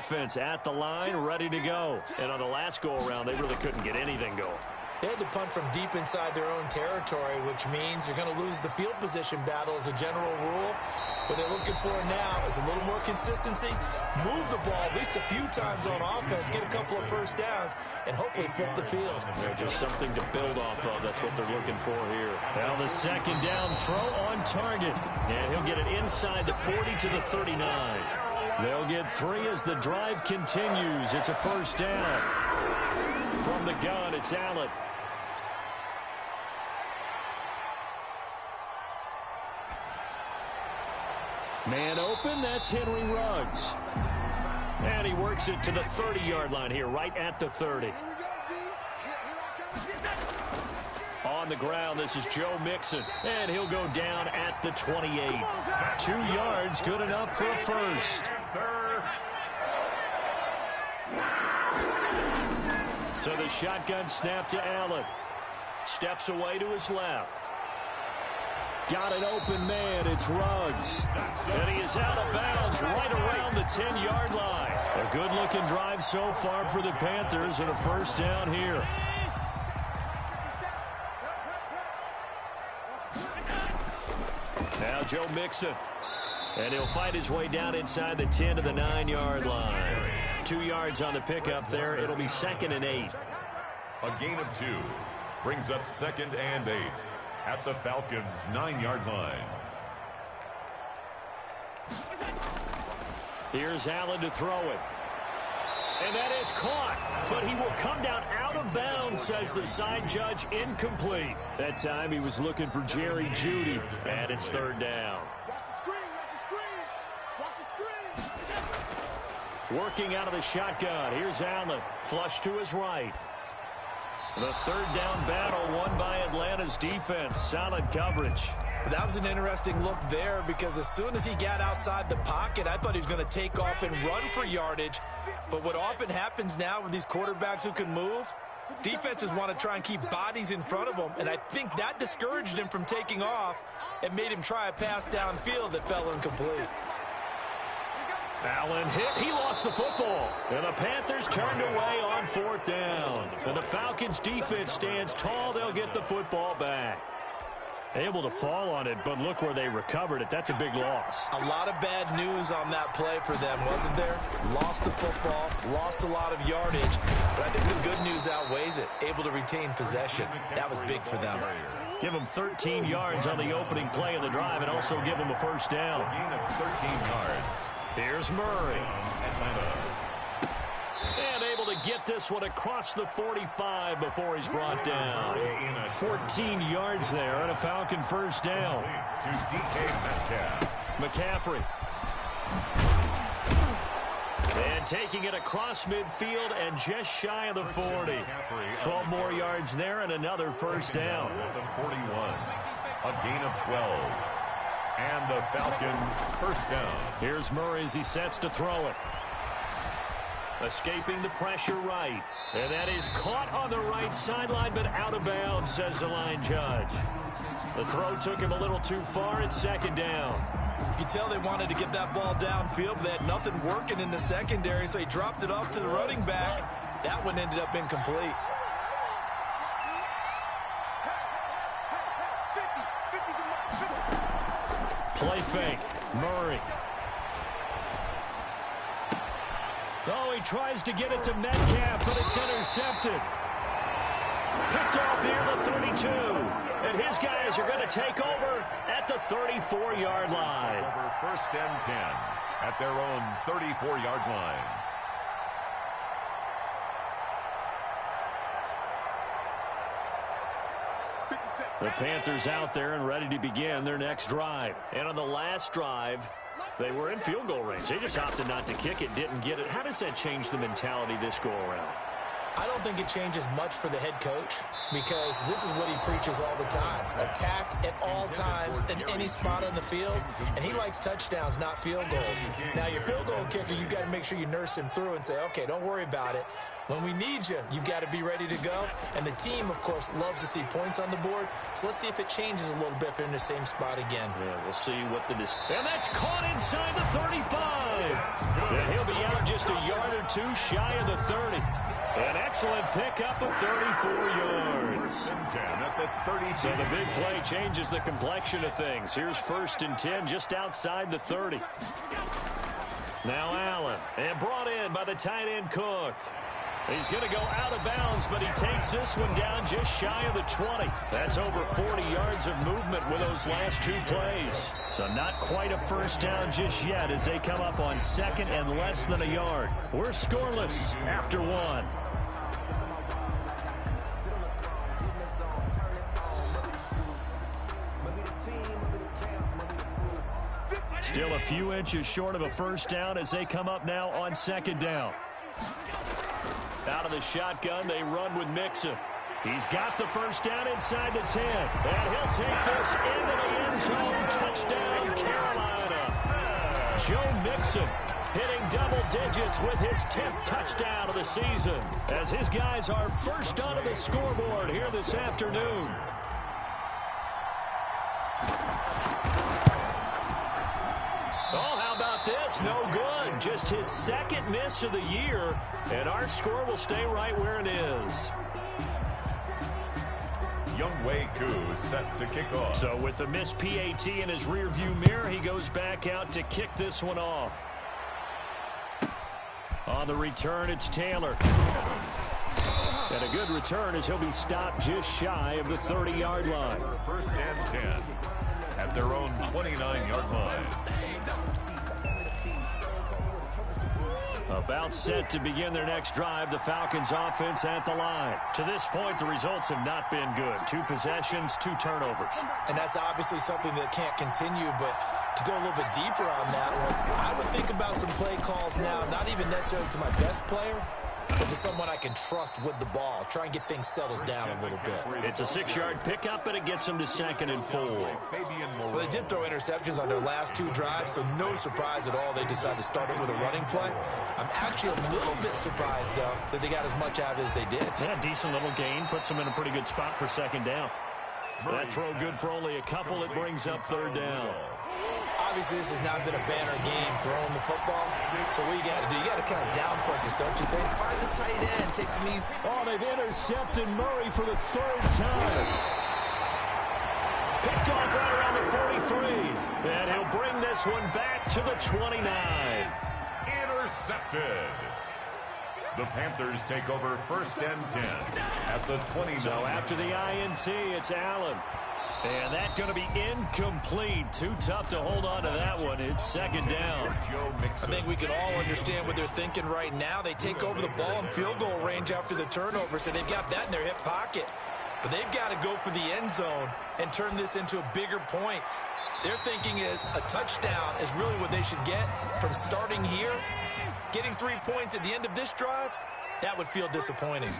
offense at the line, ready to go. And on the last go-around, they really couldn't get anything going. They had to punt from deep inside their own territory, which means you're going to lose the field position battle as a general rule. What they're looking for now is a little more consistency, move the ball at least a few times on offense, get a couple of first downs, and hopefully flip the field. Yeah, just something to build off of. That's what they're looking for here. Now the second down throw on target. And he'll get it inside the 40 to the 39. They'll get 3 as the drive continues. It's a first down. From the gun, it's Allen. Man open, that's Henry Ruggs. And he works it to the 30-yard line here, right at the 30. On the ground, this is Joe Mixon. And he'll go down at the 28. 2 yards, good enough for a first. So the shotgun snap to Allen. Steps away to his left. Got an open man, it's Ruggs. And he is out of bounds right around the 10-yard line. A good-looking drive so far for the Panthers and a first down here. Now Joe Mixon. And he'll fight his way down inside the 10 to the 9-yard line. 2 yards on the pickup there. It'll be 2nd and 8. A gain of 2 brings up 2nd and 8. At the Falcons' 9-yard line. Here's Allen to throw it. And that is caught. But he will come down out of bounds, says the side judge. Incomplete. That time he was looking for Jerry Jeudy. And it's 3rd down. Working out of the shotgun. Here's Allen. Flush to his right. The 3rd down battle won by Atlanta's defense. Solid coverage. That was an interesting look there because as soon as he got outside the pocket, I thought he was going to take off and run for yardage. But what often happens now with these quarterbacks who can move, defenses want to try and keep bodies in front of them. And I think that discouraged him from taking off and made him try a pass downfield that fell incomplete. Allen hit. He lost the football. And the Panthers turned away on 4th down. And the Falcons defense stands tall. They'll get the football back. Able to fall on it, but look where they recovered it. That's a big loss. A lot of bad news on that play for them, wasn't there? Lost the football, lost a lot of yardage. But I think the good news outweighs it. Able to retain possession. That was big for them. Give them 13 yards on the opening play of the drive and also give them a first down. Gain of 13 yards. Here's Murray. And able to get this one across the 45 before he's brought down. 14 yards there and a Falcon first down. To DK Metcalf. McCaffrey. And taking it across midfield and just shy of the 40. 12 more yards there and another first down. 41. A gain of 12. And the Falcons first down. Here's Murray as he sets to throw it. Escaping the pressure right. And that is caught on the right sideline, but out of bounds, says the line judge. The throw took him a little too far. It's 2nd down. You could tell they wanted to get that ball downfield, but they had nothing working in the secondary, so he dropped it off to the running back. That one ended up incomplete. Play fake. Murray. Oh, he tries to get it to Metcalf, but it's intercepted. Picked off here at the 32. And his guys are going to take over at the 34-yard line. Over 1st and 10 at their own 34-yard line. The Panthers out there and ready to begin their next drive. And on the last drive, they were in field goal range. They just opted not to kick it, didn't get it. How does that change the mentality this go-around? I don't think it changes much for the head coach because this is what he preaches all the time. Attack at all times in any spot on the field, and he likes touchdowns, not field goals. Now, your field goal kicker, you've got to make sure you nurse him through and say, okay, don't worry about it. When we need you, you've got to be ready to go. And the team, of course, loves to see points on the board. So let's see if it changes a little bit if they're in the same spot again. Yeah, we'll see what the... And that's caught inside the 35. And he'll be out just a yard 2 shy of the 30. An excellent pickup of 34 yards. So the big play changes the complexion of things. Here's 1st and 10 just outside the 30. Now Allen, and brought in by the tight end Cook. He's going to go out of bounds, but he takes this one down just shy of the 20. That's over 40 yards of movement with those last 2 plays. So not quite a first down just yet as they come up on 2nd and less than a yard. We're scoreless after 1. Still a few inches short of a first down as they come up now on 2nd down. Out of the shotgun, they run with Mixon. He's got the first down inside the 10. And he'll take this into the end zone. Touchdown, Carolina. Joe Mixon hitting double digits with his 10th touchdown of the season as his guys are first onto the scoreboard here this afternoon. Oh, how about this? No good. Just his 2nd miss of the year, and our score will stay right where it is. Younghoe Koo set to kick off. So with the missed PAT in his rearview mirror, he goes back out to kick this one off. On the return, it's Taylor. And a good return as he'll be stopped just shy of the 30-yard line. 1st and 10 at their own 29-yard line. About set to begin their next drive, the Falcons offense at the line. To this point, the results have not been good. 2 possessions, 2 turnovers. And that's obviously something that can't continue, but to go a little bit deeper on that one, I would think about some play calls now, not even necessarily to my best player, but to someone I can trust with the ball. Try and get things settled down a little bit. It's a 6-yard pickup, and it gets them to 2nd and 4. Well, they did throw interceptions on their last 2 drives, so no surprise at all they decided to start it with a running play. I'm actually a little bit surprised, though, that they got as much out of it as they did. Yeah, decent little gain. Puts them in a pretty good spot for 2nd down. That throw good for only a couple. It brings up 3rd down. Obviously, this has not been a banner game throwing the football. So what you got to do, you got to kind of down focus, don't you think? Find the tight end, take some easy. Oh, they've intercepted Murray for the 3rd time. Picked off right around the 43. And he'll bring this one back to the 29. Intercepted. The Panthers take over 1st and 10 at the 29. So after the INT, it's Allen. And that's going to be incomplete. Too tough to hold on to that one. It's 2nd down. I think we can all understand what they're thinking right now. They take over the ball in field goal range after the turnover, so they've got that in their hip pocket. But they've got to go for the end zone and turn this into a bigger points. Their thinking is a touchdown is really what they should get from starting here. Getting 3 points at the end of this drive, that would feel disappointing.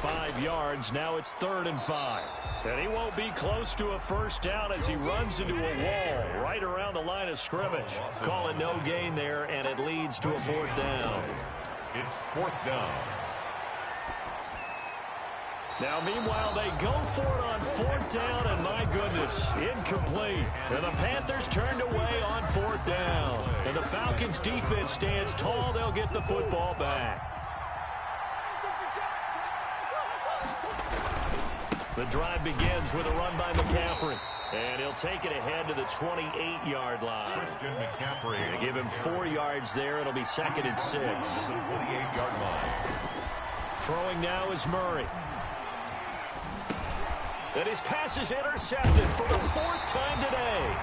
5 yards. Now it's 3rd and 5. And he won't be close to a first down as he runs into a wall right around the line of scrimmage. Call it no gain there, and it leads to a 4th down. It's 4th down. Now, meanwhile, they go for it on 4th down, and my goodness, incomplete. And the Panthers turned away on 4th down. And the Falcons' defense stands tall. They'll get the football back. The drive begins with a run by McCaffrey. And he'll take it ahead to the 28-yard line. Christian McCaffrey. They give him 4 yards there. It'll be 2nd and 6. The 28-yard line. Throwing now is Murray. And his pass is intercepted for the 4th time today.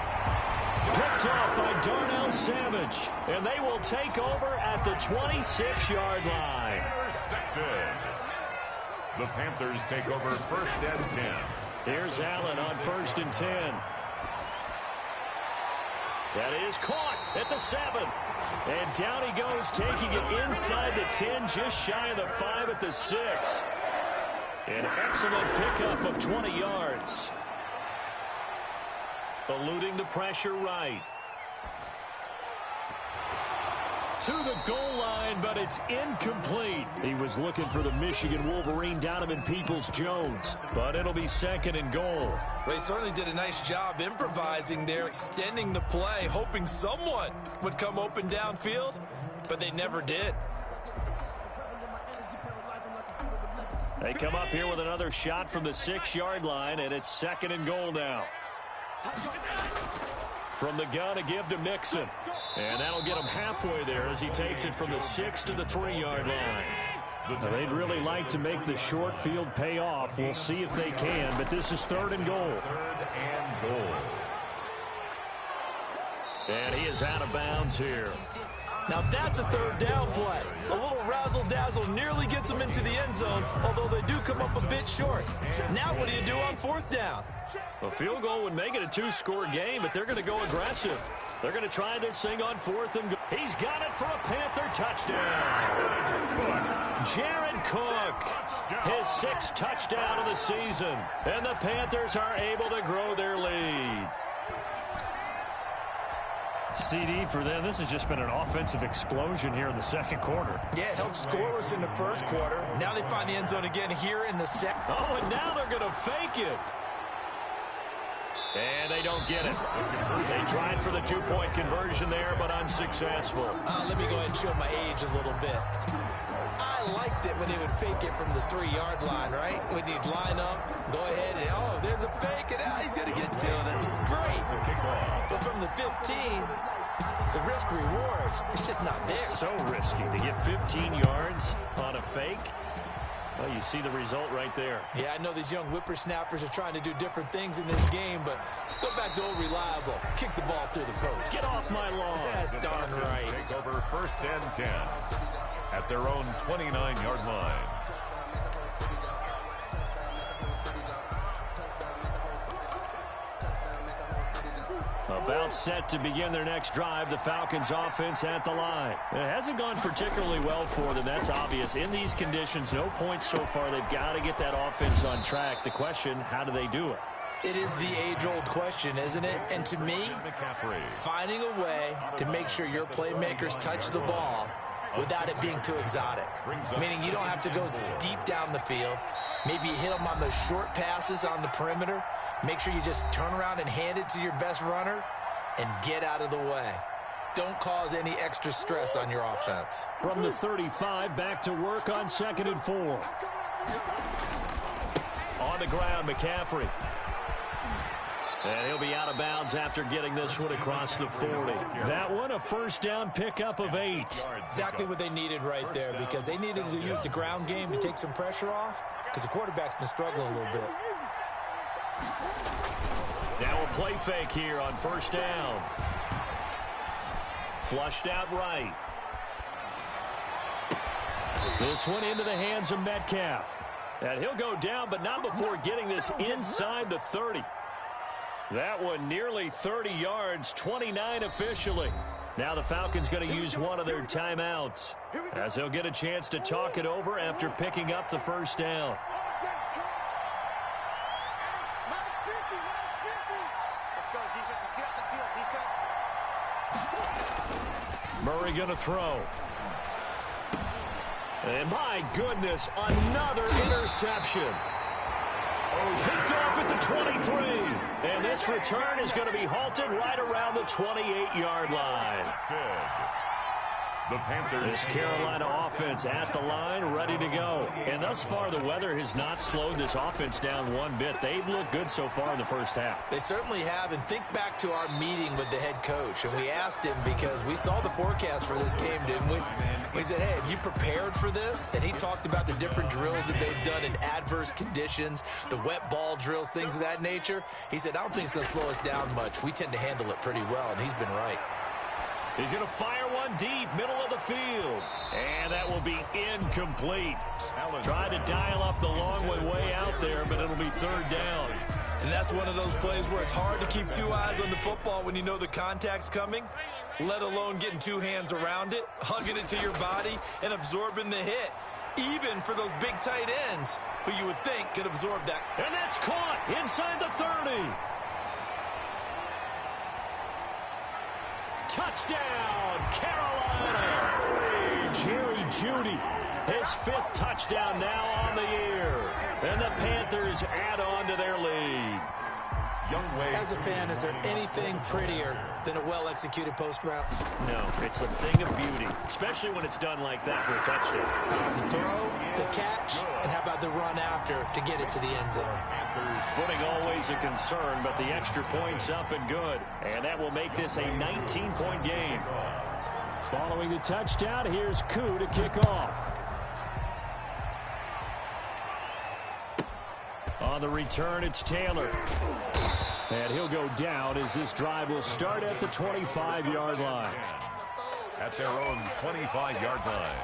Picked off by Darnell Savage. And they will take over at the 26-yard line. Intercepted. The Panthers take over 1st and 10. Here's Allen on 1st and 10. That is caught at the 7. And down he goes, taking it inside the 10, just shy of the 5 at the 6. An excellent pickup of 20 yards. Eluding the pressure right. To the goal line, but it's incomplete. He was looking for the Michigan Wolverine, Donovan Peoples-Jones, but it'll be 2nd and goal. Well, he certainly did a nice job improvising there, extending the play, hoping someone would come open downfield, but they never did. They come up here with another shot from the 6-yard line, and it's 2nd and goal now. From the gun, a give to Mixon. And that'll get him halfway there as he takes it from the 6 to the 3-yard line. Now, they'd really like to make the short field pay off. We'll see if they can, but this is 3rd and goal. 3rd and goal. And he is out of bounds here. Now that's a 3rd down play. A little razzle-dazzle nearly gets them into the end zone, although they do come up a bit short. Now what do you do on 4th down? A field goal would make it a 2-score game, but they're going to go aggressive. They're going to try this thing on 4th and goal. He's got it for a Panther touchdown. Jared Cook, his 6th touchdown of the season. And the Panthers are able to grow their lead. CD for them. This has just been an offensive explosion here in the 2nd quarter. Yeah, held scoreless in the 1st quarter. Now they find the end zone again here in the 2nd. Oh, and now they're going to fake it. And they don't get it. They tried for the 2-point conversion there, but unsuccessful. Let me go ahead and show my age a little bit. I liked it when they would fake it from the 3-yard line, right? When you'd line up, go ahead, and oh, there's a fake, and he's going to get 2. That's great. But from the 15, the risk-reward, it's just not there. So risky to get 15 yards on a fake. Well, you see the result right there. Yeah, I know these young whippersnappers are trying to do different things in this game, but let's go back to old reliable. Kick the ball through the post. Get off my lawn. That's darn right. Take over 1st and 10 at their own 29-yard line. About set to begin their next drive, the Falcons offense at the line. It hasn't gone particularly well for them, that's obvious. In these conditions, no points so far. They've got to get that offense on track. The question, how do they do it? It is the age-old question, isn't it? And to me, finding a way to make sure your playmakers touch the ball without it being too exotic. Meaning you don't have to go deep down the field. Maybe you hit them on those short passes on the perimeter. Make sure you just turn around and hand it to your best runner and get out of the way. Don't cause any extra stress on your offense. From the 35, back to work on 2nd and 4. On the ground, McCaffrey. And he'll be out of bounds after getting this one across the 40. That one, a 1st down pickup of 8. Exactly what they needed right there, because they needed to use the ground game to take some pressure off, because the quarterback's been struggling a little bit. Now a play fake here on 1st down. Flushed out right. This one into the hands of Metcalf. And he'll go down, but not before getting this inside the 30. That one nearly 30 yards, 29 officially. Now the Falcons going to use one of their timeouts, as they'll get a chance to talk it over after picking up the 1st down. Murray going to throw. And my goodness, another interception. Picked off at the 23. And this return is going to be halted right around the 28-yard line. The Panthers. This Carolina offense at the line, ready to go. And thus far, the weather has not slowed this offense down one bit. They've looked good so far in the 1st half. They certainly have. And think back to our meeting with the head coach. And we asked him, because we saw the forecast for this game, didn't we? We said, hey, have you prepared for this? And he talked about the different drills that they've done in adverse conditions, the wet ball drills, things of that nature. He said, I don't think it's going to slow us down much. We tend to handle it pretty well, and he's been right. He's going to fire one deep, middle of the field. And that will be incomplete. Tried to dial up the long one way out there, but it'll be 3rd down. And that's one of those plays where it's hard to keep 2 eyes on the football when you know the contact's coming, let alone getting 2 hands around it, hugging it to your body, and absorbing the hit. Even for those big tight ends, who you would think could absorb that. And that's caught inside the 30. Touchdown, Carolina! Jerry Jeudy, his 5th touchdown now on the year. And the Panthers add on to their lead. As a fan, is there anything prettier than a well-executed post route? No, it's a thing of beauty, especially when it's done like that for a touchdown. The throw, the catch, and how about the run after to get it to the end zone? Footing always a concern, but the extra point's up and good. And that will make this a 19-point game. Following the touchdown, here's Koo to kick off. On the return, it's Taylor. And he'll go down as this drive will start at the 25-yard line. At their own 25-yard line.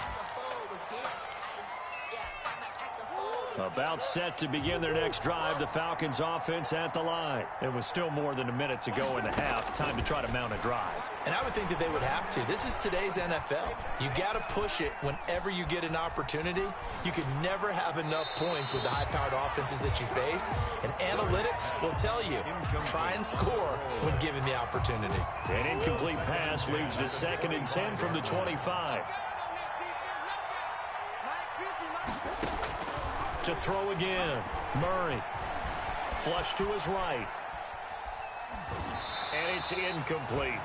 About set to begin their next drive, the Falcons offense at the line. It was still more than a minute to go in the half. Time to try to mount a drive. And I would think that they would have to. This is today's NFL. You got to push it whenever you get an opportunity. You can never have enough points with the high-powered offenses that you face. And analytics will tell you, try and score when given the opportunity. An incomplete pass leads to 2nd and 10 from the 25. To throw again, Murray. Flush to his right. And it's incomplete.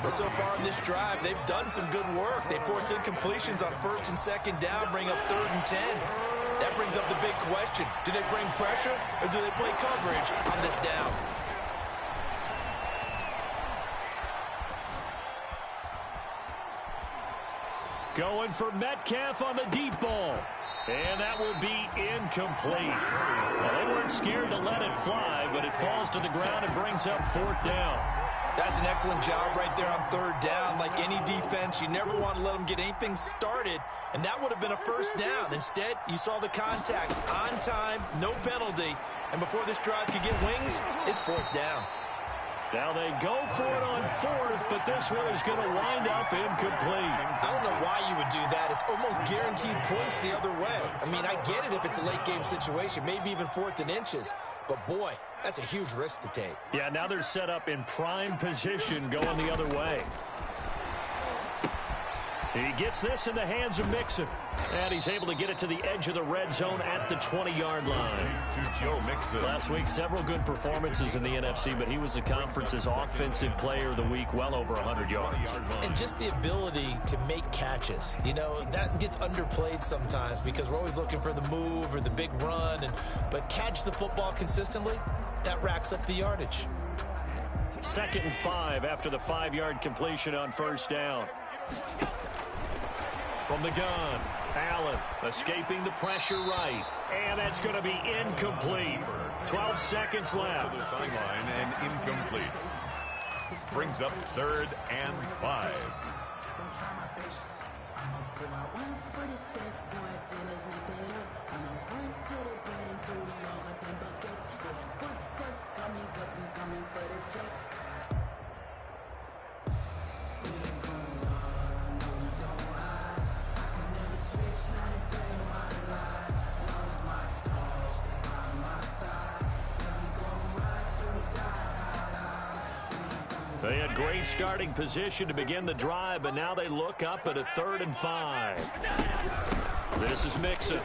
Well, so far in this drive, they've done some good work. They force incompletions on 1st and 2nd down, bring up 3rd and 10. That brings up the big question. Do they bring pressure or do they play coverage on this down? Going for Metcalf on the deep ball. And that will be incomplete. Well, they weren't scared to let it fly, but it falls to the ground and brings up 4th down. That's an excellent job right there on 3rd down. Like any defense, you never want to let them get anything started, and that would have been a 1st down. Instead, you saw the contact on time, no penalty, and before this drive could get wings, it's 4th down. Now they go for it on 4th, but this one is going to wind up incomplete. I don't know why you would do that. It's almost guaranteed points the other way. I mean, I get it if it's a late-game situation, maybe even 4th and inches. But, boy, that's a huge risk to take. Yeah, now they're set up in prime position going the other way. He gets this in the hands of Mixon. And he's able to get it to the edge of the red zone at the 20-yard line. To Joe Mixon. Last week, several good performances in the NFC, but he was the conference's offensive player of the week, well over 100 yards. And just the ability to make catches. You know, that gets underplayed sometimes because we're always looking for the move or the big run. But catch the football consistently, that racks up the yardage. 2nd and 5 after the 5-yard completion on 1st down. From the gun, Allen escaping the pressure right. And that's going to be incomplete. 12 seconds left. The sideline and incomplete. Brings up 3rd and 5. They had great starting position to begin the drive, but now they look up at a 3rd and 5. This is Mixon.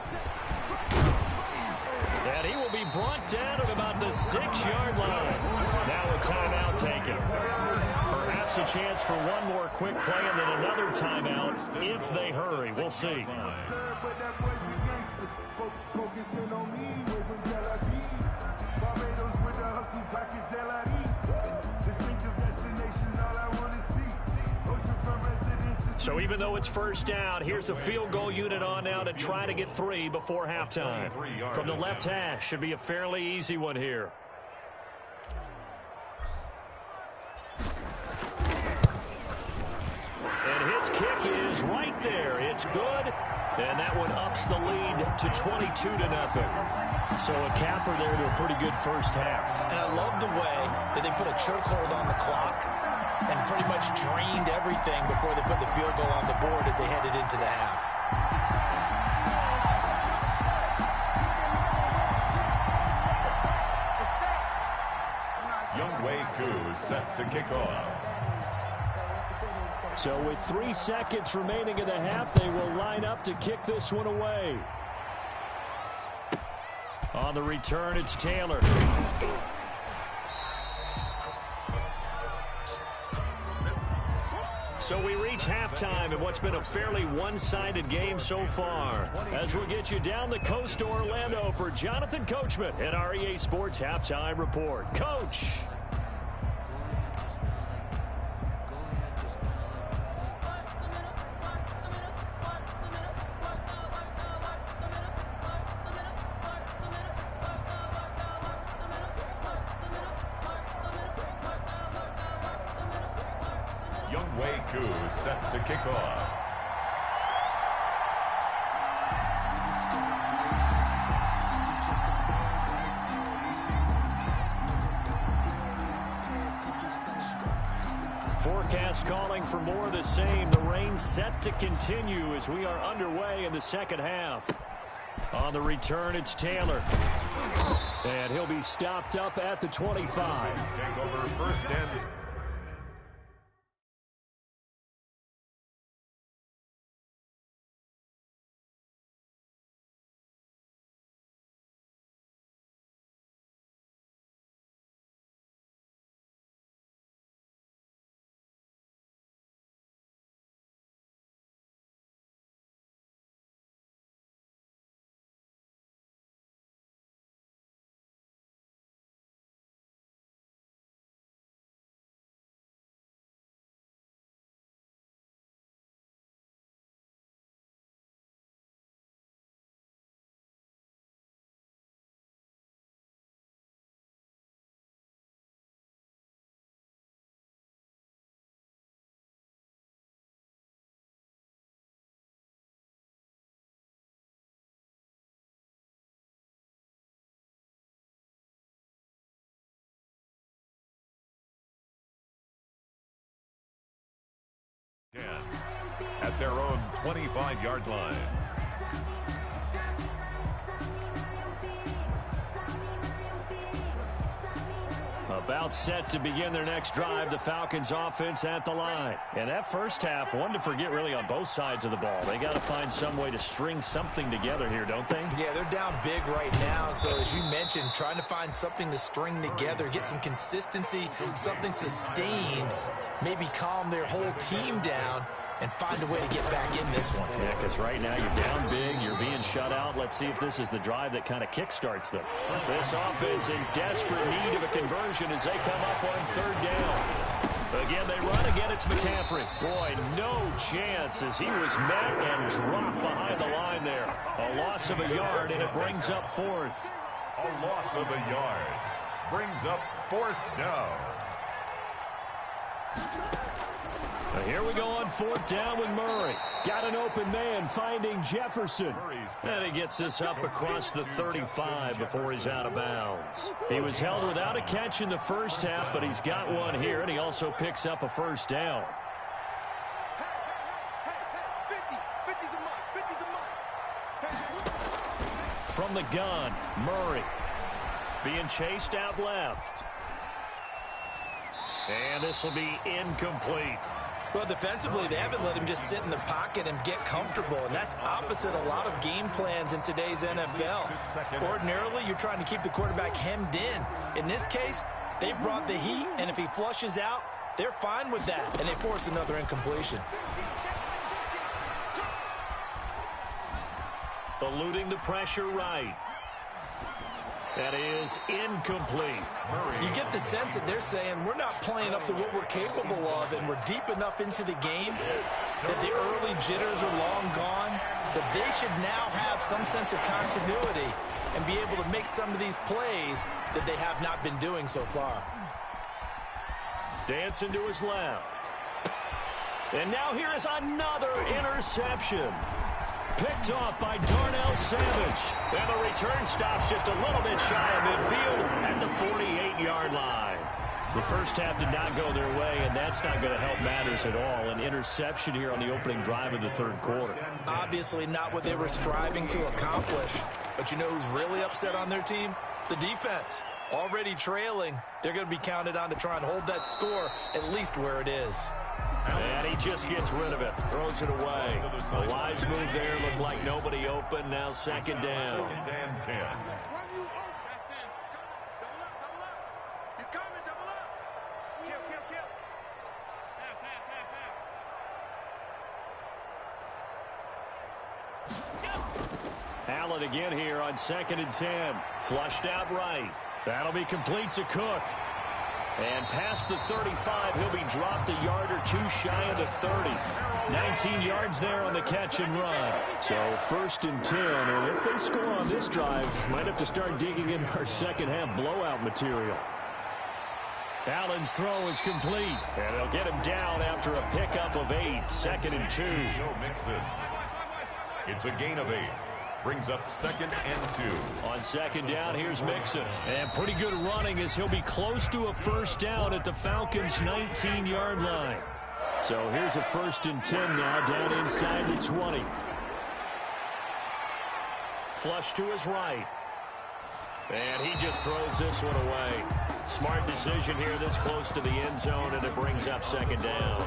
And he will be brought down at about the 6-yard line. Now a timeout taken. Perhaps a chance for one more quick play and then another timeout if they hurry. We'll see. So even though it's 1st down, here's the field goal unit on now to try to get 3 before halftime. From the left hash, should be a fairly easy one here. And his kick is right there. It's good. And that one ups the lead to 22-0. So a capper there to a pretty good first half. And I love the way that they put a chokehold on the clock and pretty much drained everything before they put the field goal on the board as they headed into the half. Younghoe Koo set to kick off. So with 3 seconds remaining in the half, they will line up to kick this one away. On the return, it's Taylor. So we reach halftime in what's been a fairly one-sided game so far. As we'll get you down the coast to Orlando for Jonathan Coachman and our EA Sports Halftime Report. Coach! Set to kick off. Forecast calling for more of the same. The rain set to continue as we are underway in the second half. On the return, it's Taylor. And he'll be stopped up at the 25. Take over first and at their own 25-yard line. About set to begin their next drive, the Falcons offense at the line. And that first half, one to forget really on both sides of the ball. They got to find some way to string something together here, don't they? Yeah, they're down big right now. So as you mentioned, trying to find something to string together, get some consistency, something sustained, maybe calm their whole team down and find a way to get back in this one. Yeah, because right now you're down big, you're being shut out. Let's see if this is the drive that kind of kickstarts them. This offense in desperate need of a conversion as they come up on third down. Again, they run. Again, it's McCaffrey. Boy, no chance as he was met and dropped behind the line there. A loss of a yard, and it brings up fourth. A loss of a yard brings up fourth down. Here we go on fourth down with Murray. Got an open man finding Jefferson. And he gets this up across the 35 before he's out of bounds. He was held without a catch in the first half, but he's got one here, and he also picks up a first down. From the gun, Murray being chased out left. And this will be incomplete. Well, defensively, they haven't let him just sit in the pocket and get comfortable, and that's opposite a lot of game plans in today's NFL. Ordinarily, you're trying to keep the quarterback hemmed in. In this case, they brought the heat, and if he flushes out, they're fine with that, and they force another incompletion. Eluding the pressure right. That is incomplete. You get the sense that they're saying we're not playing up to what we're capable of, and we're deep enough into the game that the early jitters are long gone, that they should now have some sense of continuity and be able to make some of these plays that they have not been doing so far. Dancing to his left. And now here is another interception. Picked off by Darnell Savage. And the return stops just a little bit shy of midfield at the 48-yard line. The first half did not go their way, and that's not going to help matters at all. An interception here on the opening drive of the third quarter. Obviously not what they were striving to accomplish. But you know who's really upset on their team? The defense. Already trailing. They're going to be counted on to try and hold that score at least where it is. And he just gets rid of it. Throws it away. A wise move there. Looked like nobody open. Now second down. Second and 10. Allen again here on 2nd and 10. Flushed out right. That'll be complete to Cook. And past the 35, he'll be dropped a yard or two shy of the 30. 19 yards there on the catch and run. So 1st and 10, and if they score on this drive, might have to start digging in our second half blowout material. Allen's throw is complete, and they'll get him down after a pickup of 8. 2nd and 2. It's a gain of 8. Brings up 2nd and 2. On 2nd down, here's Mixon. And pretty good running as he'll be close to a 1st down at the Falcons' 19-yard line. So here's a 1st and 10 now down inside the 20. Flush to his right. And he just throws this one away. Smart decision here this close to the end zone, and it brings up 2nd down.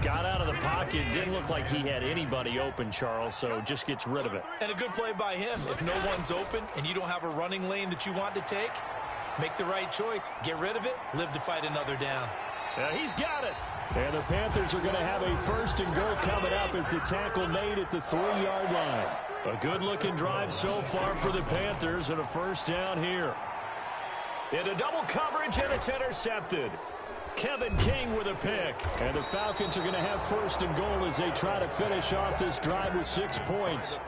Got out of the pocket. Didn't look like he had anybody open, Charles, so just gets rid of it. And a good play by him. If no one's open and you don't have a running lane that you want to take, make the right choice. Get rid of it. Live to fight another down. He's got it. And the Panthers are going to have a 1st and goal coming up as the tackle made at the 3-yard line. A good-looking drive so far for the Panthers, and a 1st down here. Into double coverage, and it's intercepted. Kevin King with a pick. And the Falcons are going to have 1st and goal as they try to finish off this drive with 6 points.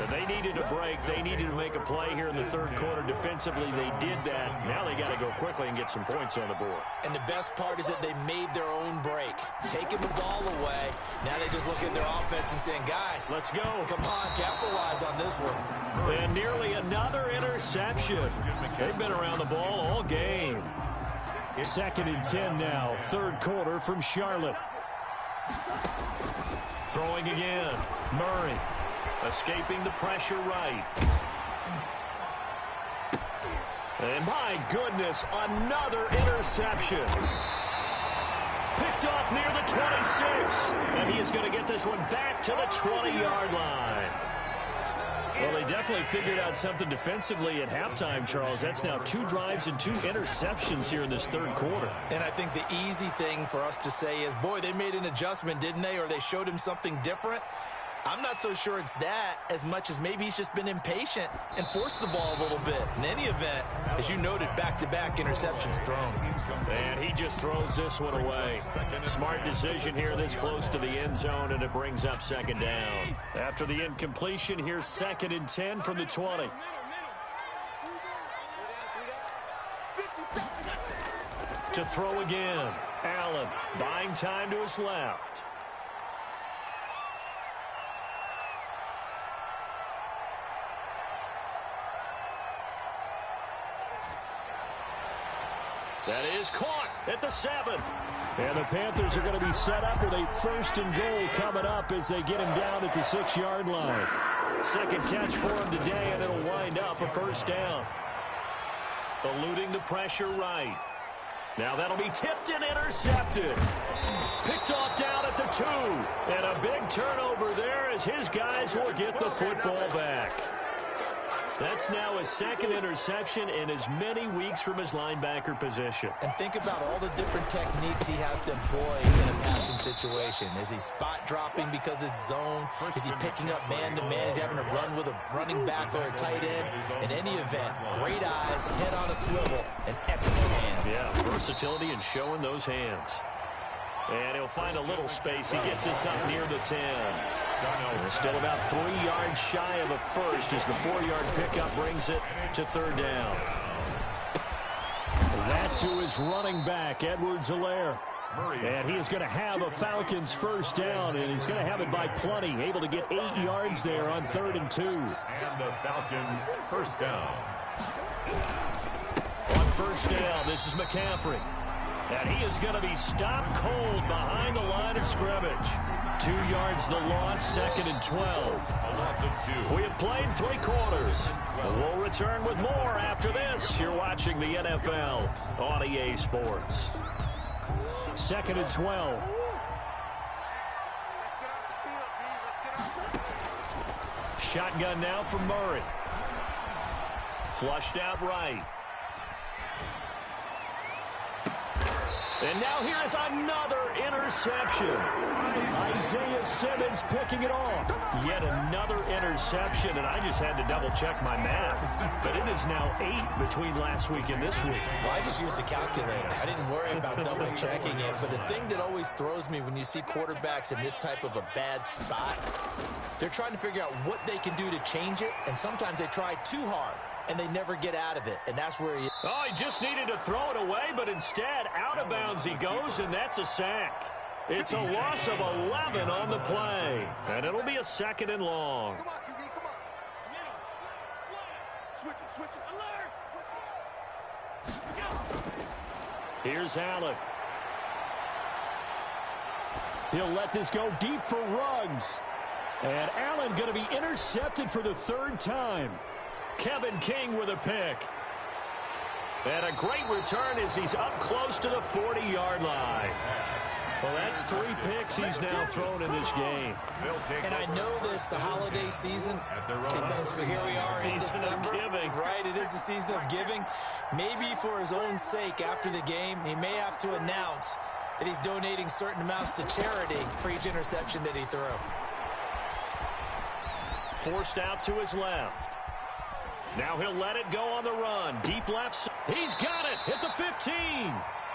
They needed a break. They needed to make a play here in the 3rd quarter. Defensively, they did that. Now they got to go quickly and get some points on the board. And the best part is that they made their own break. Taking the ball away. Now they just look at their offense and saying, guys, let's go. Come on, capitalize on this one. And nearly another interception. They've been around the ball all game. 2nd and 10 now, 3rd quarter from Charlotte. Throwing again. Murray escaping the pressure right. And my goodness, another interception. Picked off near the 26. And he is going to get this one back to the 20-yard line. Well, they definitely figured out something defensively at halftime, Charles. That's now 2 drives and 2 interceptions here in this 3rd quarter. And I think the easy thing for us to say is, boy, they made an adjustment, didn't they? Or they showed him something different. I'm not so sure it's that as much as maybe he's just been impatient and forced the ball a little bit. In any event, as you noted, back-to-back interceptions thrown. And he just throws this one away. Smart decision here this close to the end zone, and it brings up 2nd down. After the incompletion, here's 2nd and 10 from the 20. To throw again. Allen buying time to his left. That is caught at the 7. And the Panthers are going to be set up with a 1st and goal coming up as they get him down at the 6-yard line. 2nd catch for him today, and it'll wind up a 1st down. Eluding the pressure right. Now that'll be tipped and intercepted. Picked off down at the 2. And a big turnover there as his guys will get the football back. That's now his 2nd interception in as many weeks from his linebacker position. And think about all the different techniques he has to employ in a passing situation. Is he spot dropping because it's zone? Is he picking up man-to-man? Is he having to run with a running back or a tight end? In any event, great eyes, head on a swivel, and excellent hands. Yeah, versatility and showing those hands. And he'll find a little space. He gets this up near the 10. Still about 3 yards shy of a 1st as the 4-yard pickup brings it to 3rd down. That's who is running back, Edwards-Helaire. And he is going to have a Falcons 1st down, and he's going to have it by plenty. Able to get 8 yards there on 3rd and 2. And the Falcons 1st down. On 1st down, this is McCaffrey. And he is going to be stopped cold behind the line of scrimmage. 2 yards the loss, 2nd and 12. A loss of 2. We have played 3 quarters. We'll return with more after this. You're watching the NFL on EA Sports. 2nd and 12. Shotgun now from Murray. Flushed out right. And now here is another interception. Isaiah Simmons picking it off. Yet another interception, and I just had to double-check my math. But it is now 8 between last week and this week. Well, I just used a calculator. I didn't worry about double-checking it. But the thing that always throws me when you see quarterbacks in this type of a bad spot, they're trying to figure out what they can do to change it, and sometimes they try too hard, and they never get out of it, and that's where he... Oh, he just needed to throw it away, but instead, out of bounds he goes, and that's a sack. It's a loss of 11 on the play, and it'll be a 2nd and long. Come on, QB, come on. Switch it, switch it. Alert! Here's Allen. He'll let this go deep for Ruggs. And Allen going to be intercepted for the 3rd time. Kevin King with a pick. And a great return as he's up close to the 40-yard line. Well, that's 3 picks he's now thrown in this game. And I know this, the holiday season, because here we are in December. Right, it is the season of giving. Maybe for his own sake after the game, he may have to announce that he's donating certain amounts to charity for each interception that he threw. Forced out to his left. Now he'll let it go on the run. Deep left. He's got it at the 15.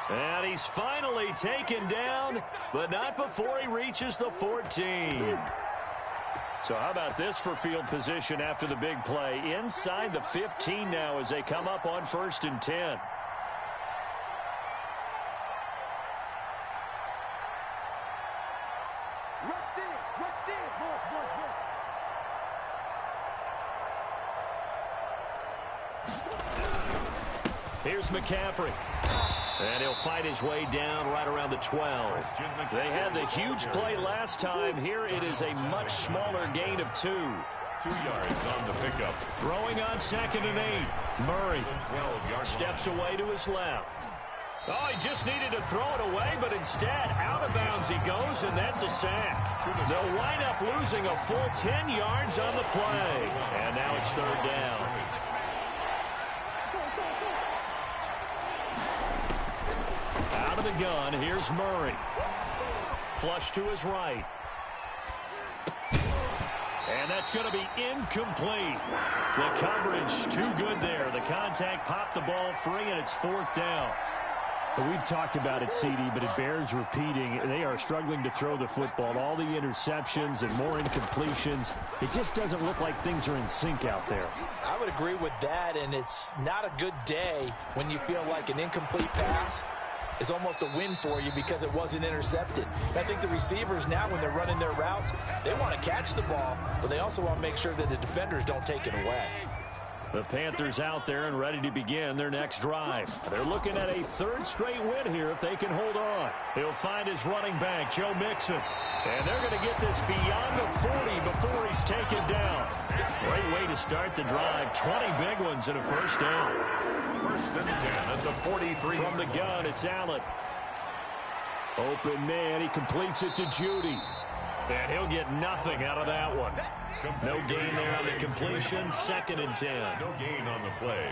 And he's finally taken down, but not before he reaches the 14. So how about this for field position after the big play? Inside the 15 now as they come up on 1st and 10. Here's McCaffrey. And he'll fight his way down right around the 12. They had the huge play last time. Here it is a much smaller gain of 2. 2 yards on the pickup. Throwing on 2nd and 8. Murray steps away to his left. Oh, he just needed to throw it away, but instead, out of bounds he goes, and that's a sack. They'll wind up losing a full 10 yards on the play. And now it's 3rd down. Out of the gun, here's Murray. Flush to his right. And that's going to be incomplete. The coverage too good there. The contact popped the ball free, and it's 4th down. We've talked about it, CD, but it bears repeating. They are struggling to throw the football. All the interceptions and more incompletions. It just doesn't look like things are in sync out there. I would agree with that, and it's not a good day when you feel like an incomplete pass is almost a win for you because it wasn't intercepted. And I think the receivers now, when they're running their routes, they want to catch the ball, but they also want to make sure that the defenders don't take it away. The Panthers out there and ready to begin their next drive. They're looking at a 3rd straight win here if they can hold on. He'll find his running back, Joe Mixon. And they're going to get this beyond the 40 before he's taken down. Great way to start the drive. 20 big ones and a 1st down. 1st and 10 at the 43. From the gun, it's Allen. Open man, he completes it to Judy. And he'll get nothing out of that one. No gain there on the completion. 2nd and 10. No gain on the play.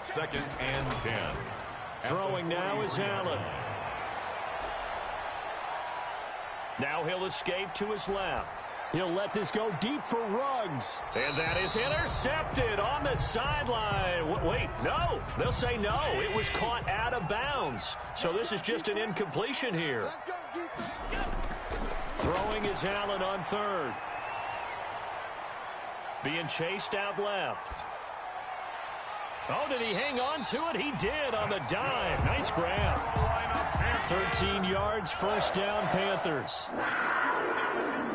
2nd and 10. Throwing now is Allen. Now he'll escape to his left. He'll let this go deep for Ruggs. And that is intercepted on the sideline. Wait, no. They'll say no. It was caught out of bounds. So this is just an incompletion here. Throwing is Allen on 3rd. Being chased out left. Oh, did he hang on to it? He did on the dive. Nice grab. 13 yards, 1st down, Panthers.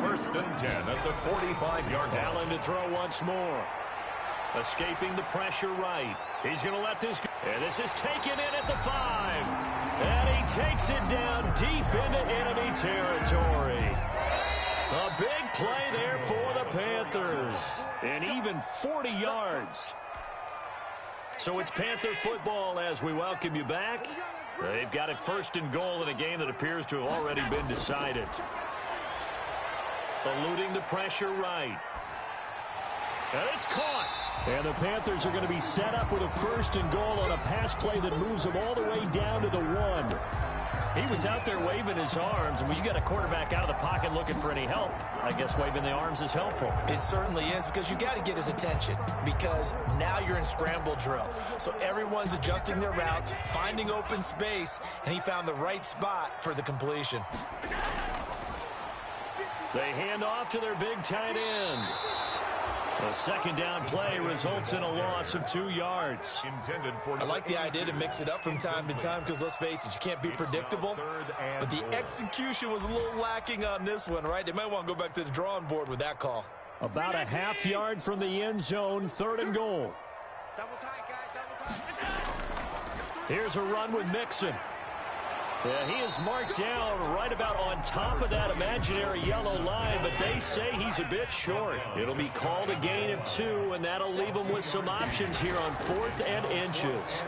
1st and 10 at the 45-yard line. Allen to throw once more. Escaping the pressure right. He's going to let this go. And this is taken in at the 5. And he takes it down deep into enemy territory. A big play there for the Panthers. And even 40 yards. So it's Panther football as we welcome you back. They've got it 1st and goal in a game that appears to have already been decided. Eluding the pressure right. And it's caught. And the Panthers are going to be set up with a 1st and goal on a pass play that moves them all the way down to the 1. He was out there waving his arms, and when you got a quarterback out of the pocket looking for any help, I guess waving the arms is helpful. It certainly is, because you got to get his attention, because now you're in scramble drill. So everyone's adjusting their routes, finding open space, and he found the right spot for the completion. They hand off to their big tight end. A 2nd down play results in a loss of 2 yards. I like the idea to mix it up from time to time because, let's face it, you can't be predictable. But the execution was a little lacking on this one, right? They might want to go back to the drawing board with that call. About a half yard from the end zone, 3rd and goal. Double tight, guys, double tight. Here's a run with Mixon. Yeah, he is marked down right about on top of that imaginary yellow line, but they say he's a bit short. It'll be called a gain of 2, and that'll leave him with some options here on 4th and inches.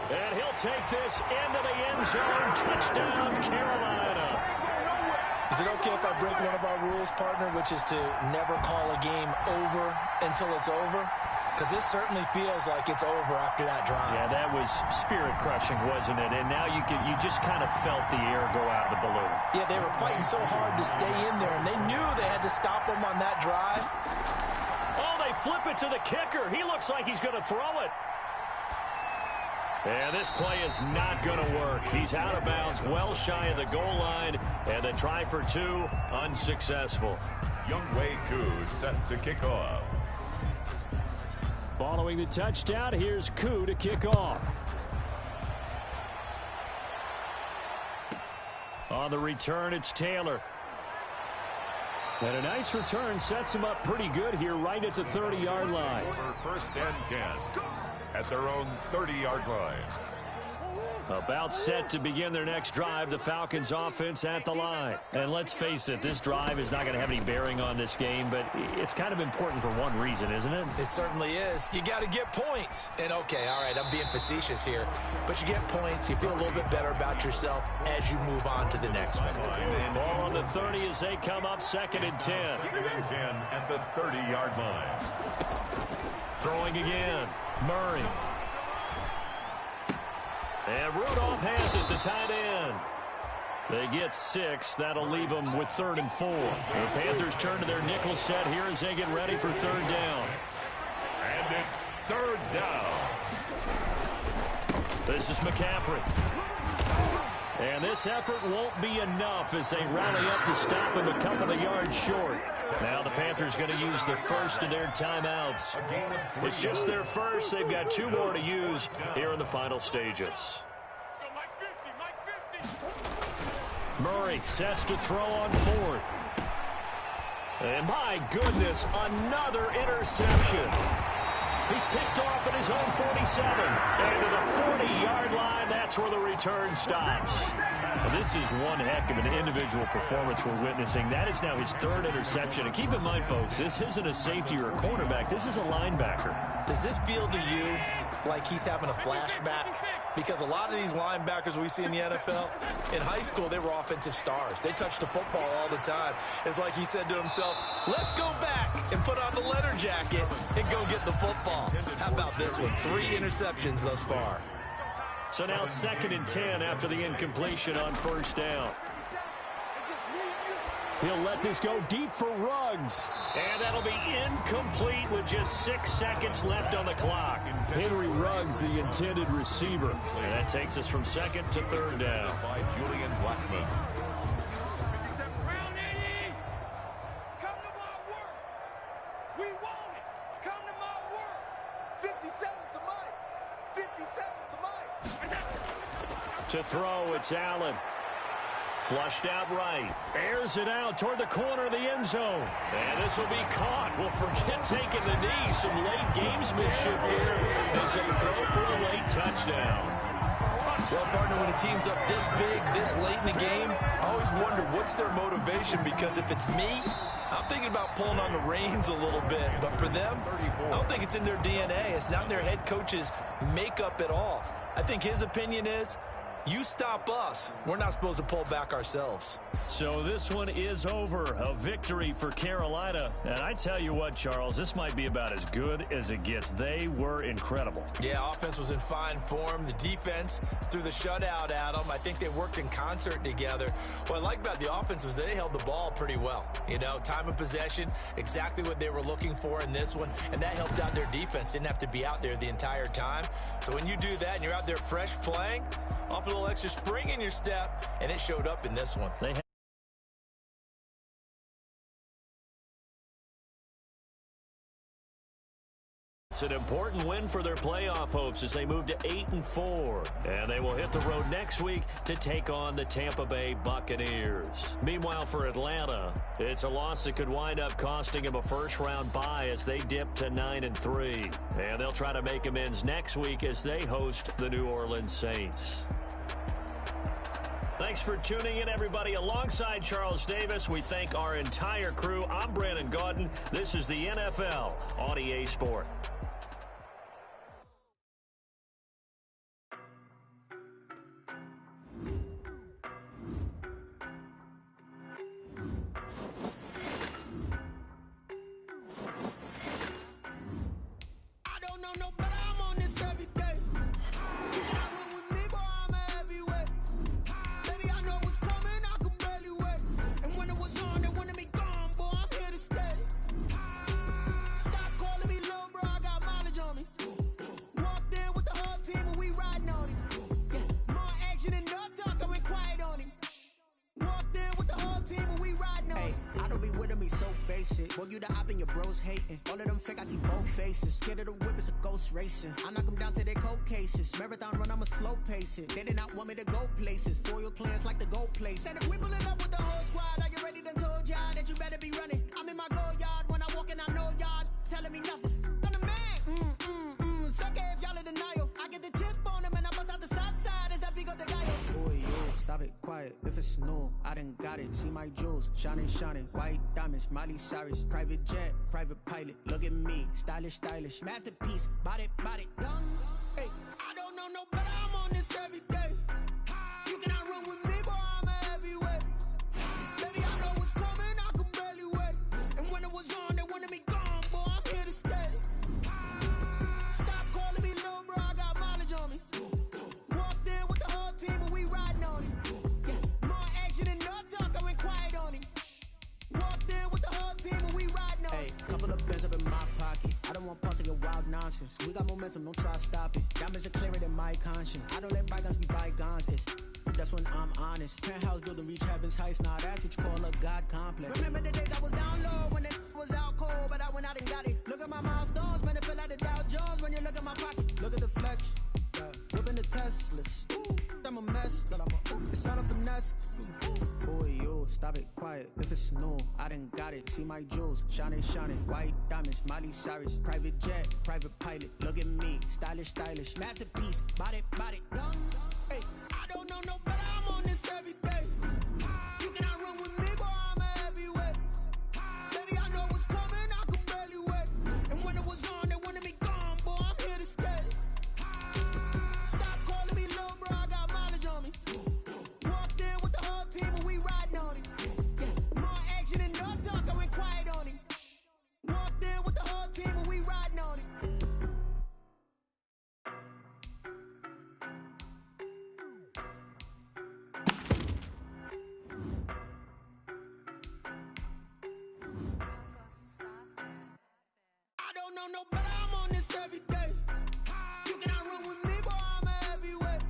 And he'll take this into the end zone. Touchdown, Carolina. Is it okay if I break one of our rules, partner, which is to never call a game over until it's over? Because this certainly feels like it's over after that drive. Yeah, that was spirit-crushing, wasn't it? And now you just kind of felt the air go out of the balloon. Yeah, they were fighting so hard to stay in there, and they knew they had to stop them on that drive. Oh, they flip it to the kicker. He looks like he's going to throw it. And this play is not going to work. He's out of bounds, well shy of the goal line, and the try for 2, unsuccessful. Younghoe Koo set to kick off. Following the touchdown, here's Koo to kick off. On the return, it's Taylor. And a nice return sets him up pretty good here right at the 30-yard line. For 1st and 10 at their own 30-yard line. About set to begin their next drive, the Falcons offense at the line. And let's face it, this drive is not going to have any bearing on this game, but it's kind of important for one reason, isn't it? It certainly is. You got to get points. And okay, all right, I'm being facetious here, but you get points, you feel a little bit better about yourself as you move on to the next one. Ball on the 30 as they come up 2nd and 10. 2nd and 10 at the 30-yard line. Throwing again, Murray. And Rudolph has it, the tight end. They get 6. That'll leave them with 3rd and 4. The Panthers turn to their nickel set here as they get ready for 3rd down. And it's 3rd down. This is McCaffrey. And this effort won't be enough as they rally up to stop him a couple of yards short. Now the Panthers going to use the first of their timeouts. It's just their first. They've got 2 more to use here in the final stages. Murray sets to throw on 4th. And my goodness, another interception. He's picked off at his own 47. And to the 40-yard line, that's where the return stops. Well, this is one heck of an individual performance we're witnessing. That is now his 3rd interception. And keep in mind, folks, this isn't a safety or a cornerback. This is a linebacker. Does this feel to you like he's having a flashback? Because a lot of these linebackers we see in the NFL, in high school, they were offensive stars. They touched the football all the time. It's like he said to himself, let's go back and put on the leather jacket and go get the football. How about this one? 3 interceptions thus far. So now 2nd and 10 after the incompletion on 1st down. He'll let this go deep for Ruggs. And that'll be incomplete with just 6 seconds left on the clock. Henry Ruggs, the intended receiver. And that takes us from 2nd to 3rd down. By Julian Blackman. Come to my work. We want it. Come to my work. 57's the mic. 57's the mic. To throw, it's Allen. Flushed out right. Airs it out toward the corner of the end zone. And this will be caught. Well, forget taking the knee. Some late gamesmanship here as they throw for a late touchdown. Well, partner, when a team's up this big, this late in the game, I always wonder what's their motivation, because if it's me, I'm thinking about pulling on the reins a little bit. But for them, I don't think it's in their DNA. It's not in their head coach's makeup at all. I think his opinion is, You stop us, we're not supposed to pull back ourselves. So this one is over. A victory for Carolina. And I tell you what, Charles, this might be about as good as it gets. They were incredible. Yeah, offense was in fine form. The defense threw the shutout at them. I think they worked in concert together. What I like about the offense was they held the ball pretty well. You know, time of possession, exactly what they were looking for in this one. And that helped out their defense. Didn't have to be out there the entire time. So when you do that and you're out there fresh playing, off a little extra spring in your step, and it showed up in this one. It's an important win for their playoff hopes as they move to 8-4. And they will hit the road next week to take on the Tampa Bay Buccaneers. Meanwhile, for Atlanta, it's a loss that could wind up costing them a first-round bye as they dip to 9-3. And they'll try to make amends next week as they host the New Orleans Saints. Thanks for tuning in, everybody. Alongside Charles Davis, we thank our entire crew. I'm Brandon Gaudin. This is the NFL on EA Sport. Well, you the op and your bros hating. All of them fake, I see both faces. Scared of the whip, it's a ghost racing. I knock them down to their cold cases. Marathon run, I'ma slow pace it. They did not want me to go places. Foil plans like the gold place. And if we pulling up with the whole squad, are you ready? Done told y'all that you better be running. I'm in my go yard. When I walk in, I know y'all telling me nothing. I'm the man. Suck it if y'all in denial. I get the chip on them and I bust out the south side. Is that big of the guy? Boy, yo, stop it, quiet. If it's new, I done got it. See my jewels, shining, shining. White diamonds, Miley Cyrus. Private jet, private pilot. Look at me, stylish, stylish. Masterpiece, body, young. Hey, I don't know no better. I'm on this every day. You cannot run with me, boy. I'm a heavyweight. Baby, I know what's coming. I could barely wait. And when it was on, they wanted me gone, boy. I'm here to stay. Stop calling me little bro. I got mileage on me. Walked in with the whole team and we riding on it. Yeah, more action than no talk. I went quiet on him. Walked in with the whole team and we riding on it. Hey, couple of bins up in my pocket. I don't want parts of your wild nonsense. We got momentum, don't try to stop it. Diamonds are clearer than my conscience. I don't let bygones be bygones. That's when I'm honest. Penthouse building, reach heaven's heights. Now that's what you call a God complex. Remember the days I was down low when it was out cold, but I went out and got it. Look at my milestones, man, it feel like the Dow Jones when you look at my pocket. Look at the flex, whipping the Teslas. I'm a mess, it's all a finesse. Boy, yo, stop it, quiet. If it's new, I done got it. See my jewels, shining, shining. White diamonds, Miley Cyrus. Private jet, private pilot. Look at me, stylish, stylish. Masterpiece, body, young. Hey, I don't know no better. I'm on this every day. You cannot run with me, boy. I'm a heavyweight. Baby, I know what's coming. I could barely wait. And when it was on, they wanted me gone, boy. I'm here to stay. Stop calling me little bro. I got mileage on me. Walked in with the whole team and we riding on it. Yeah, more action than no talk. I went quiet on him. Walked in with the whole team and we riding on it. I don't know no better. I'm on this every day. You cannot run with me, boy. I'm a heavyweight.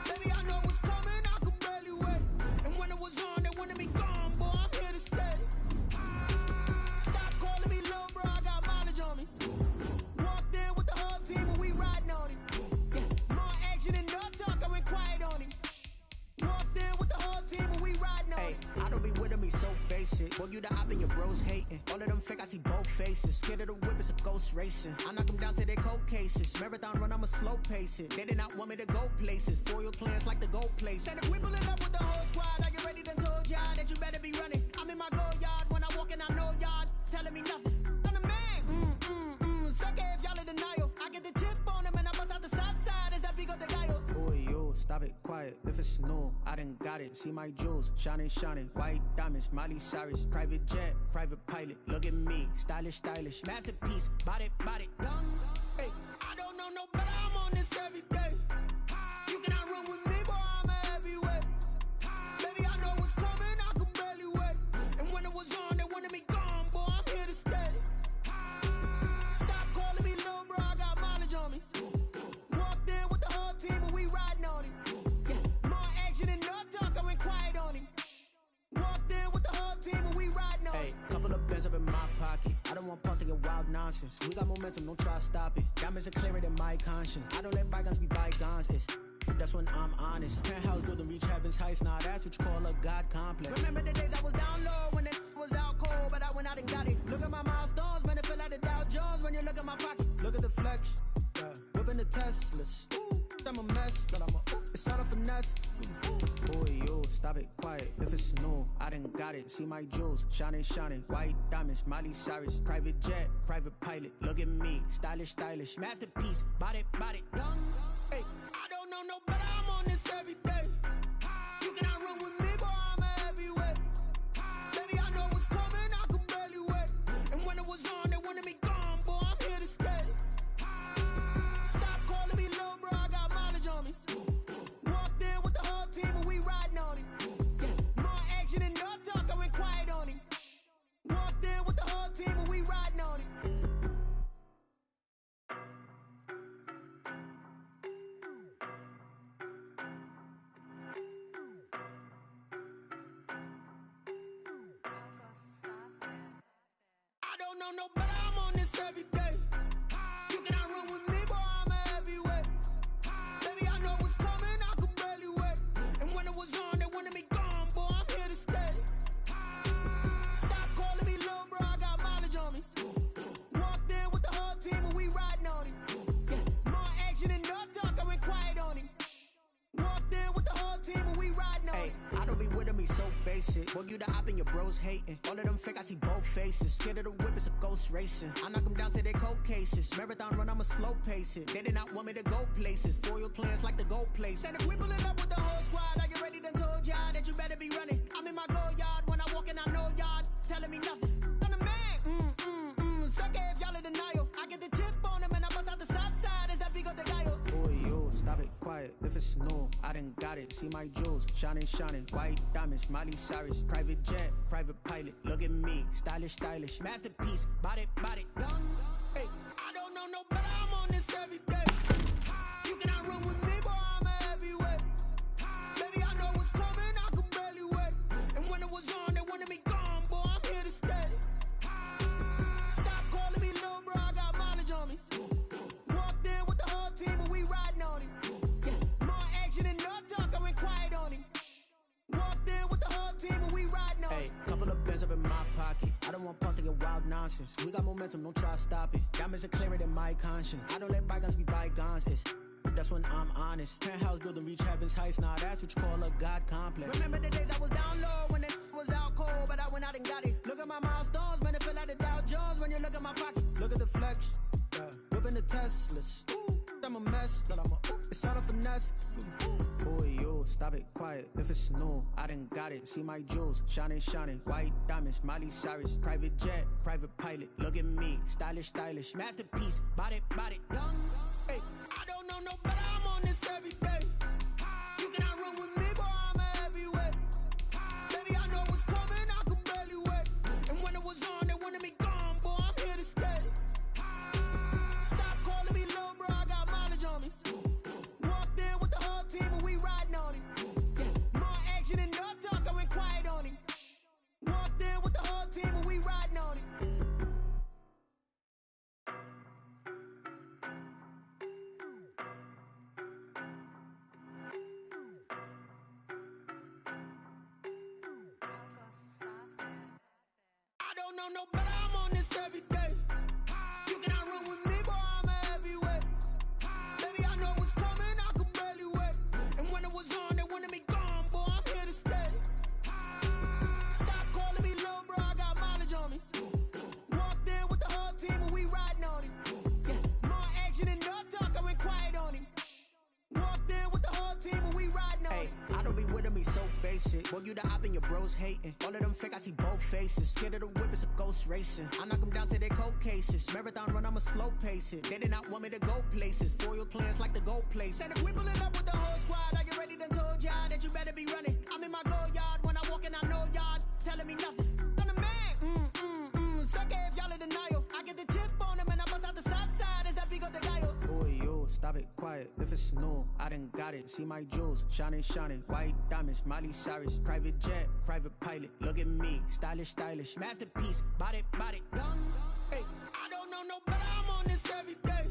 Baby, I know what's coming. I could barely wait. And when it was on, they wanted me gone, boy. I'm here to stay. Stop calling me little bro. I got mileage on me. Walked in with the whole team and we riding on it. Yeah, more action than no talk. I went quiet on him. Walked in with the whole team and we riding on it. I don't be with me so basic. Well, you the op and your bros hating. All of them fake, I see both faces. Scared of the whip, it's a ghost racing. I knock them down to their cold cases. Marathon run, I'ma slow pace it. They did not want me to go places. Foil plans like the gold place. And if we pulling up with the whole squad, are you ready? Done told y'all that you better be running. I'm in my go yard. When I walk in, I know y'all telling me nothing. I'm the man. Suck it if y'all in denial. I get the chip on them and I bust out the south side. Is that big of the guy? Boy, yo, stop it, quiet. it's new, I done got it. See my jewels, shining, shining. White diamonds, Miley Cyrus. Private jet, private pilot. Look at me, stylish, stylish. Masterpiece, body, body. Young, hey, I don't know no better. I'm on this every day. You cannot run with me, boy, I'm a heavyweight. Baby, I know what's coming, I could barely wait. And when it was on, they wanted me gone, boy, I'm here to stay. Stop calling me little bro, I got mileage on me. Walked in with the whole team and we riding on him. Yeah, more action and no talk, I went quiet on him. Walked in with the whole team and we riding on him. Hey, couple of bands up in my pocket. I don't want pulse to get wild nonsense. We got momentum, don't try to stop it. Diamonds are clearer than my conscience. I don't let bygones be bygones. That's when I'm honest. Penthouse building, reach heaven's heights. Nah, that's what you call a God complex. Remember the days I was down low when it was out cold, but I went out and got it. Look at my milestones, man, it feel like the Dow Jones when you look at my pocket. Look at the flex, whipping the Teslas. I'm a mess, but it's all a finesse. Boy, you stop it, quiet. If it's new, I done got it. See my jewels, shining, shining. White diamonds, Miley Cyrus. Private jet, private pilot. Look at me, stylish, stylish. Masterpiece, body, body. Young, hey, I don't know no better. I'm on this every day. You cannot run with me, boy, I'm a heavyweight. Baby, I know what's coming, I could barely wait. And when it was on, they wanted me gone, boy, I'm here to stay. Stop calling me little bro, I got mileage on me. Walked in with the whole team and we riding on him. Yeah, more action and no talk, I went quiet on him. Walked in with the whole team and we riding on him. I don't know no better, I'm on this every day. You cannot run with me, boy, I'm a heavyweight. Baby, I know what's coming, I could barely wait. And when it was on, they wanted me gone, boy, I'm here to stay. Stop calling me little bro, I got mileage on me. Walked in with the whole team and we riding on him. Yeah, more action and no talk, I went quiet on him. Walked in with the whole team and we riding on him. I don't be with me so basic. Boy, you the op and your bros hating. All of them fake, I see both faces. Scared of the whip, it's a ghost racing. I knock them down to their cold cases. Marathon run, I'ma slow pace it. They did not want me to go places. Foil plans like the gold place. And if we pulling up with the whole squad, I get ready done told y'all that you better be running. I'm in my go yard when I walk in, I know y'all telling me nothing. I'm the man, suck it if y'all in denial. I get the chip on them and I bust out the south side. Is that big of the guy? Boy, you stop it, quiet. If it's new, I done got it. See my jewels, shining, shining. White diamonds, Miley Cyrus. Private jet, private pilot. Look at me, stylish, stylish. Masterpiece, body, body. Young, hey, I don't know no better. I'm on this every day. You cannot run with me, boy, I'm a heavyweight. Baby, I know what's coming, I could barely wait. And when it was on, they wanted me gone, boy, I'm here to stay. Stop calling me little bro, I got mileage on me. Walked in with the whole team and we riding on him. Yeah, more action and no talk, I went quiet on him. Walked in with the whole team and we riding on him. Hey, couple of bands up in my pocket. I don't want pulse to get wild nonsense. We got momentum, don't try to stop it. Diamonds are clearer than my conscience. I don't let bygones be bygones. That's when I'm honest. Penthouse building, reach heaven's heights. Nah, that's what you call a God complex. Remember the days I was down low when it was out cold, but I went out and got it. Look at my milestones, man, it feel like the Dow Jones when you look at my pocket. Look at the flex, whipping the Teslas. I'm a mess, but it's all a finesse. Boy, you stop it, quiet. If it's new, I done got it. See my jewels, shining, shining. White diamonds, Miley Cyrus. Private jet, private pilot. Look at me, stylish, stylish. Masterpiece, body, body. Young, hey, I don't know no better. I'm on this every day. You cannot run with me, boy, I'm a heavyweight. Baby, I know what's coming, I could barely wait. And when it was on, they wanted me gone, boy, I'm here to stay. Stop calling me little bro, I got mileage on me. Walked in with the whole team and we riding on him. Yeah, more action and no talk, I went quiet on him. Walked in with the whole team and we riding on him. I don't know no better, I'm on this every day. You cannot run with me, boy, I'm a heavyweight. Baby, I know what's coming, I could barely wait. And when it was on, they wanted me gone, boy, I'm here to stay. Stop calling me little bro, I got mileage on me. Walked in with the whole team and we riding on him. Yeah, more action and no talk, I went quiet on him. Walked in with the whole team and we riding on him. basic. Boy, you the op and your bros hating. All of them fake, I see both faces. Scared of the whip, it's a ghost racing. I knock them down to their cold cases. Marathon run, I'ma slow pace it. They did not want me to go places. Foil plans like the gold place. And if we pulling up with the whole squad, are you ready? Done told y'all that you better be running. I'm in my go yard. When I walk in, I know y'all telling me nothing. I'm the man. Suck it if y'all in denial. I get the chip on him and I bust out the south side. Is that Vigo the guy? Boy, yo, stop it, quiet. If it's new, I done got it. See my jewels, shining, shining. White diamonds, Miley Cyrus. Private jet, private pilot. Look at me, stylish, stylish. Masterpiece, body, young. Hey, I don't know no better. I'm on this every day.